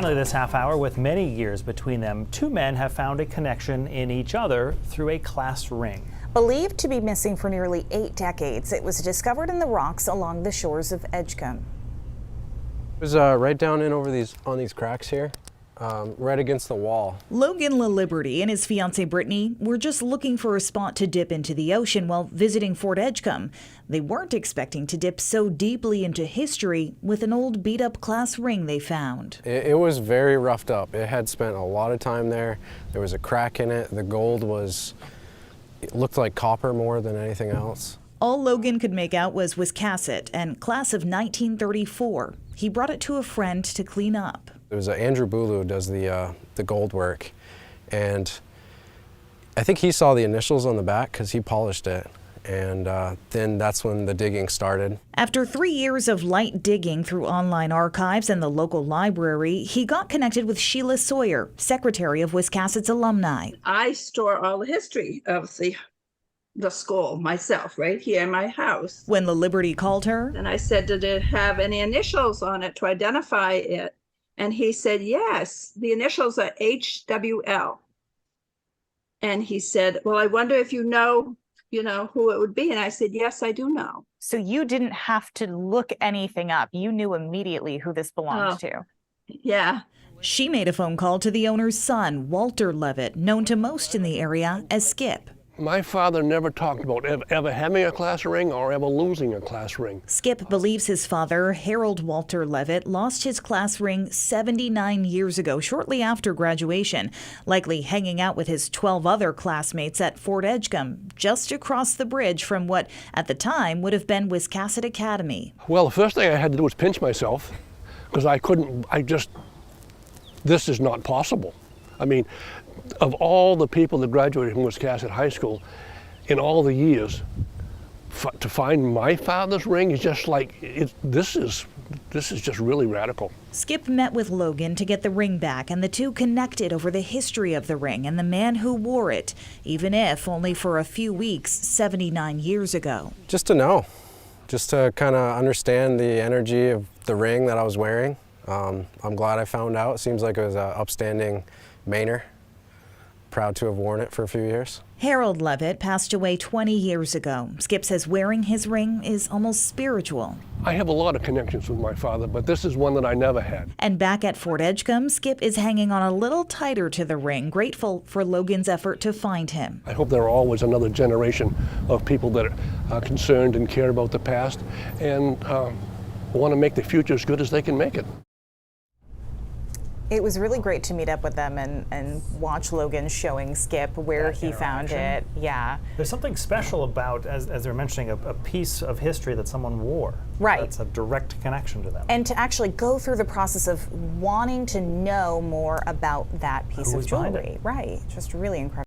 Finally, this half hour, with many years between them, two men have found a connection in each other through a class ring. Believed to be missing for nearly 8 decades, it was discovered in the rocks along the shores of Edgecomb. It was right down in over on these cracks here, right against the wall. Logan LaLiberty and his fiancée Brittany were just looking for a spot to dip into the ocean while visiting Fort Edgecomb. They weren't expecting to dip so deeply into history with an old beat-up class ring they found. It was very roughed up. It had spent a lot of time there. There was a crack in it. The gold it looked like copper more than anything else. All Logan could make out was Wiscasset and class of 1934. He brought it to a friend to clean up. There was Andrew Bulu who does the gold work, and I think he saw the initials on the back because he polished it, and then that's when the digging started. After 3 years of light digging through online archives and the local library, he got connected with Sheila Sawyer, secretary of Wiscasset's alumni. I store all the history of the school myself right here in my house. When LaLiberty called her, and I said, did it have any initials on it to identify it? And he said, yes, the initials are HWL. And he said, well, I wonder if you know who it would be. And I said, yes, I do know. So you didn't have to look anything up. You knew immediately who this belonged to. Yeah. She made a phone call to the owner's son, Walter Leavitt, known to most in the area as Skip. My father never talked about ever having a class ring or ever losing a class ring. Skip believes his father, Harold Walter Leavitt, lost his class ring 79 years ago, shortly after graduation, likely hanging out with his 12 other classmates at Fort Edgecomb, just across the bridge from what, at the time, would have been Wiscasset Academy. Well, the first thing I had to do was pinch myself, because this is not possible. I mean, of all the people that graduated from Wiscasset High School in all the years, to find my father's ring is just like, this is just really radical. Skip met with Logan to get the ring back, and the two connected over the history of the ring and the man who wore it, even if only for a few weeks 79 years ago. Just to know, just to kind of understand the energy of the ring that I was wearing. I'm glad I found out. It seems like it was an upstanding Mainer. Proud to have worn it for a few years. Harold Leavitt passed away 20 years ago. Skip says wearing his ring is almost spiritual. I have a lot of connections with my father, but this is one that I never had. And back at Fort Edgecomb, Skip is hanging on a little tighter to the ring, grateful for Logan's effort to find him. I hope there are always another generation of people that are concerned and care about the past and want to make the future as good as they can make it. It was really great to meet up with them and watch Logan showing Skip where he found it. Yeah. There's something special about, as they're mentioning, a piece of history that someone wore. Right. That's a direct connection to them. And to actually go through the process of wanting to know more about that piece of jewelry. Right. Just really incredible.